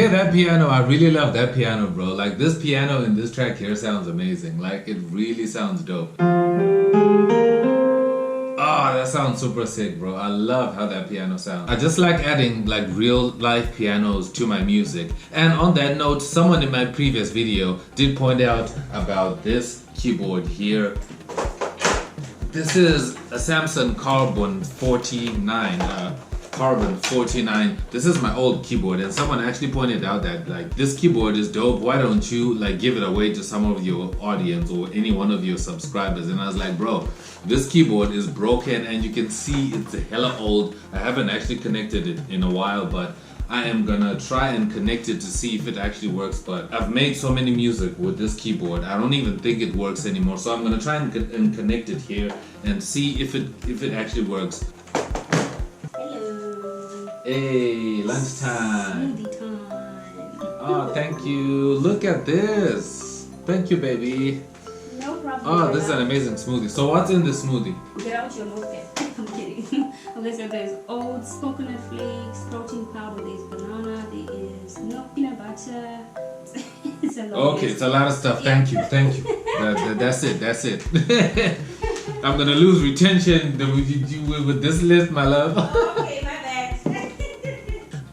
hear that piano? I really love that piano, bro. Like this piano in this track here sounds amazing. Like it really sounds dope. Oh, that sounds super sick, bro. I love how that piano sounds. I just like adding like real life pianos to my music. And on that note, someone in my previous video did point out about this keyboard here. This is a Samsung Carbon 49. Carbon 49. This is my old keyboard, and someone actually pointed out that like this keyboard is dope. Why don't you like give it away to some of your audience or any one of your subscribers? And I was like, bro, this keyboard is broken and you can see it's a hella old. I haven't actually connected it in a while, but I am gonna try and connect it to see if it actually works. But I've made so many music with this keyboard, I don't even think it works anymore. So I'm gonna try and connect it here and see if it actually works. Hey, lunchtime. Smoothie time. Oh, thank you. Look at this. Thank you, baby. No problem. Oh, this is an amazing smoothie. So what's in this smoothie? Get out your notepad. I'm kidding. Okay, so there's oats, coconut flakes, protein powder, there's banana, there is milk, peanut butter. It's a lot. Okay, it's a lot of stuff. Thank you. Thank you. That's it. That's it. I'm going to lose retention with this list, my love. Okay, my bad.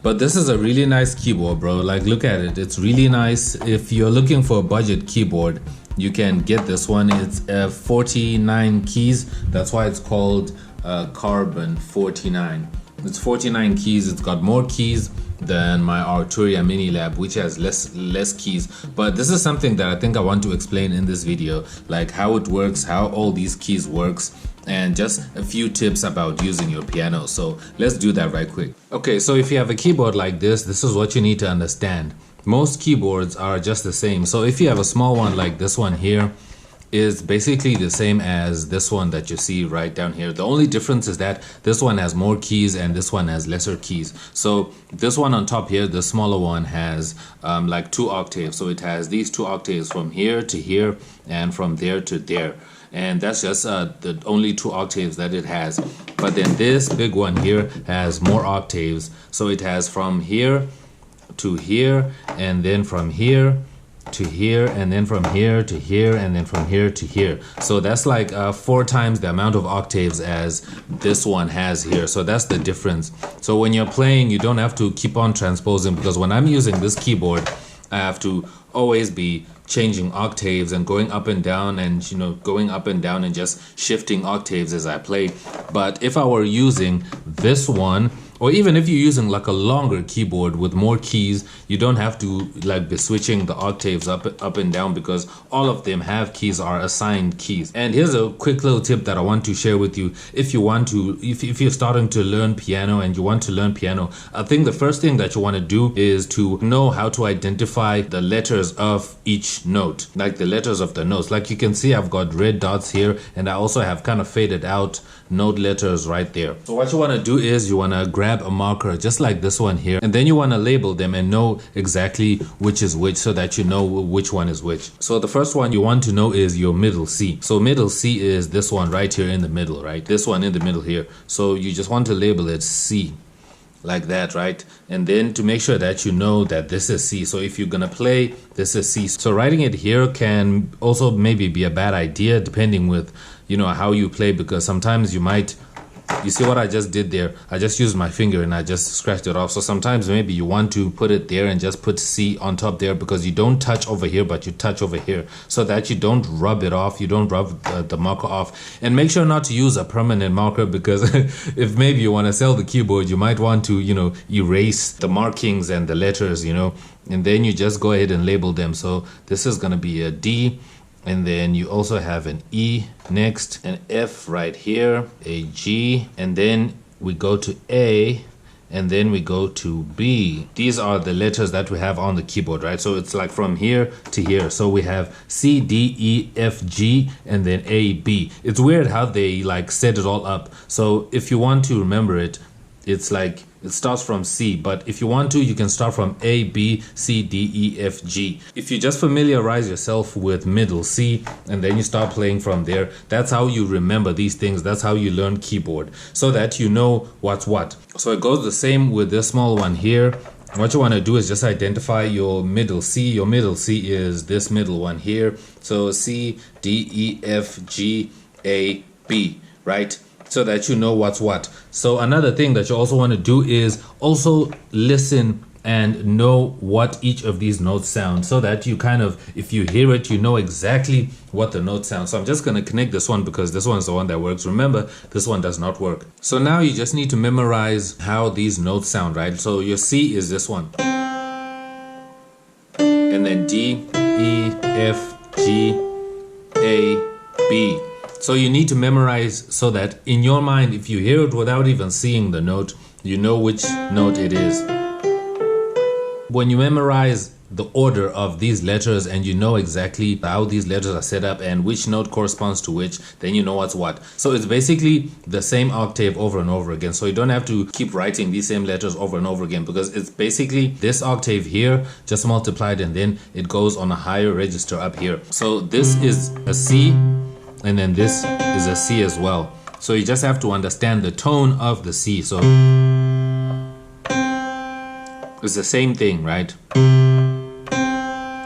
But this is a really nice keyboard, bro. Like, look at it. It's really nice. If you're looking for a budget keyboard, you can get this one. It's 49 keys. That's why it's called Carbon 49. It's 49 keys. It's got more keys than my Arturia Mini Lab, which has less keys. But this is something that I think I want to explain in this video, like how it works, how all these keys works, and just a few tips about using your piano. So let's do that right quick. Okay, so if you have a keyboard like this is what you need to understand. Most keyboards are just the same. So if you have a small one like this one here, is basically the same as this one that you see right down here. The only difference is that this one has more keys and this one has lesser keys. So this one on top here, the smaller one, has like 2 octaves. So it has these 2 octaves from here to here and from there to there. And that's just the only 2 octaves that it has. But then this big one here has more octaves. So it has from here to here, and then from here to here, and then from here to here, and then from here to here. So that's like 4 times the amount of octaves as this one has here. So that's the difference. So when you're playing, you don't have to keep on transposing, because when I'm using this keyboard, I have to always be changing octaves and going up and down, and going up and down and just shifting octaves as I play. But if I were using this one, or even if you're using like a longer keyboard with more keys, you don't have to like be switching the octaves up and down, because all of them have keys, are assigned keys. And here's a quick little tip that I want to share with you. If you're starting to learn piano and you want to learn piano, I think the first thing that you want to do is to know how to identify the letters of each note, like the letters of the notes. Like you can see, I've got red dots here, and I also have kind of faded out note letters right there. So what you want to do is you want to grab a marker just like this one here, and then you want to label them and know exactly which is which, so that you know which one is which. So the first one you want to know is your middle C. So middle C is this one right here in the middle, right? This one in the middle here. So you just want to label it C, like that, right? And then to make sure that you know that this is C. So if you're gonna play, this is C. So writing it here can also maybe be a bad idea, depending with how you play, because sometimes you see what I just did there? I just used my finger and I just scratched it off. So sometimes maybe you want to put it there and just put C on top there, because you don't touch over here, but you touch over here, so that you don't rub it off. You don't rub the marker off. And make sure not to use a permanent marker, because if maybe you want to sell the keyboard, you might want to, erase the markings and the letters, and then you just go ahead and label them. So this is going to be a D. And then you also have an E next, an F right here, a G, and then we go to A, and then we go to B. These are the letters that we have on the keyboard, right? So it's like from here to here. So we have C, D, E, F, G, and then A, B. It's weird how they like set it all up. So if you want to remember it, it's like it starts from C, but if you want to, you can start from A, B, C, D, E, F, G. If you just familiarize yourself with middle C and then you start playing from there, that's how you remember these things. That's how you learn keyboard, so that you know what's what. So it goes the same with this small one here. what you want to do is just identify your middle C. Your middle C is this middle one here. So C, D, E, F, G, A, B, right? So that you know what's what. So another thing that you also want to do is also listen and know what each of these notes sound, so that you kind of, if you hear it, you know exactly what the note sounds. So I'm just going to connect this one because this one's the one that works. Remember, this one does not work. So now you just need to memorize how these notes sound, right? So your C is this one, and then D, E, F, G, A, B. So you need to memorize so that in your mind, if you hear it without even seeing the note, you know which note it is. When you memorize the order of these letters and you know exactly how these letters are set up and which note corresponds to which, then you know what's what. So it's basically the same octave over and over again. So you don't have to keep writing these same letters over and over again, because it's basically this octave here just multiplied and then it goes on a higher register up here. So this is a C and then this is a C as well. So you just have to understand the tone of the C. So it's the same thing, right?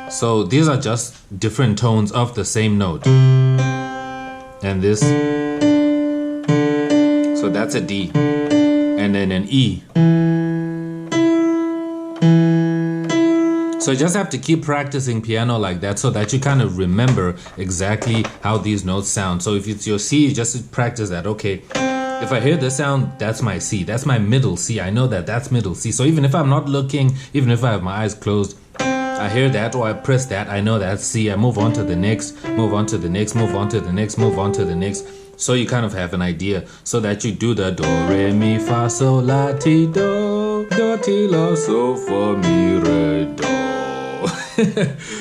So these are just different tones of the same note. And this, so that's a D, and then an E. So you just have to keep practicing piano like that so that you kind of remember exactly how these notes sound. So if it's your C, you just practice that. Okay, if I hear this sound, that's my C. That's my middle C. I know that that's middle C. So even if I'm not looking, even if I have my eyes closed, I hear that or I press that, I know that's C. I move on to the next, move on to the next, move on to the next, move on to the next. So you kind of have an idea so that you do the do, re, mi, fa, sol, la, ti, do, ti, la, so, fa, mi, re, do.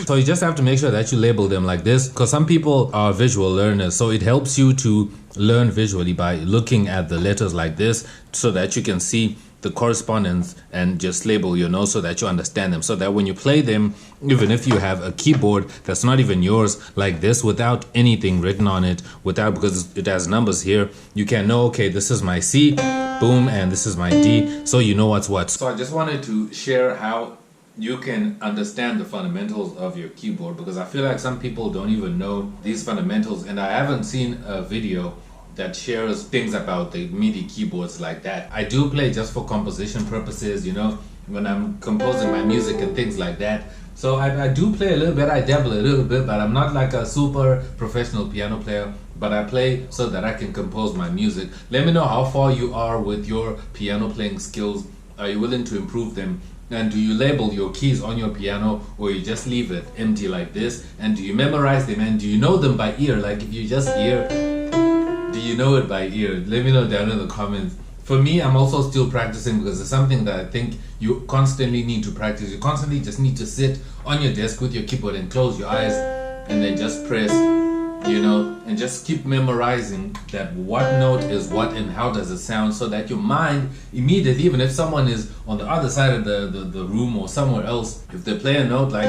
So you just have to make sure that you label them like this, because some people are visual learners, so it helps you to learn visually by looking at the letters like this so that you can see the correspondence and just label your notes so that you understand them, so that when you play them, even if you have a keyboard that's not even yours like this, without anything written on it, without, because it has numbers here, you can know, okay, this is my C, boom, and this is my D, so you know what's what. So I just wanted to share how you can understand the fundamentals of your keyboard, because I feel like some people don't even know these fundamentals, and I haven't seen a video that shares things about the MIDI keyboards like that. I do play just for composition purposes, you know, when I'm composing my music and things like that. So I do play a little bit, I dabble a little bit, but I'm not like a super professional piano player, but I play so that I can compose my music. Let me know how far you are with your piano playing skills. Are you willing to improve them? And do you label your keys on your piano, or you just leave it empty like this? And do you memorize them, and do you know them by ear? Like if you just hear, do you know it by ear? Let me know down in the comments. For me, I'm also still practicing, because it's something that I think you constantly need to practice. You constantly just need to sit on your desk with your keyboard and close your eyes and then just press, you know, and just keep memorizing that what note is what and how does it sound, so that your mind immediately, even if someone is on the other side of the room or somewhere else, if they play a note, like,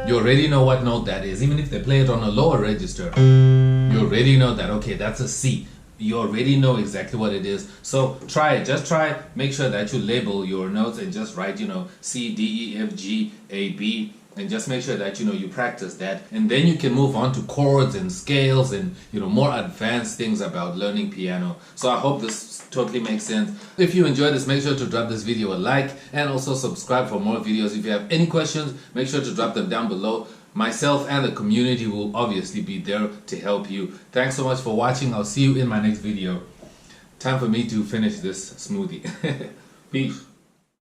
you already know what note that is. Even if they play it on a lower register, you already know that, okay, that's a C. You already know exactly what it is. So try it, just try, make sure that you label your notes and just write, you know, C, D, E, F, G, A, B, and just make sure that, you know, you practice that, and then you can move on to chords and scales and, you know, more advanced things about learning piano. So I hope this totally makes sense. If you enjoyed this, make sure to drop this video a like and also subscribe for more videos. If you have any questions, make sure to drop them down below. Myself and the community will obviously be there to help you. Thanks so much for watching. I'll see you in my next video. Time for me to finish this smoothie. Peace.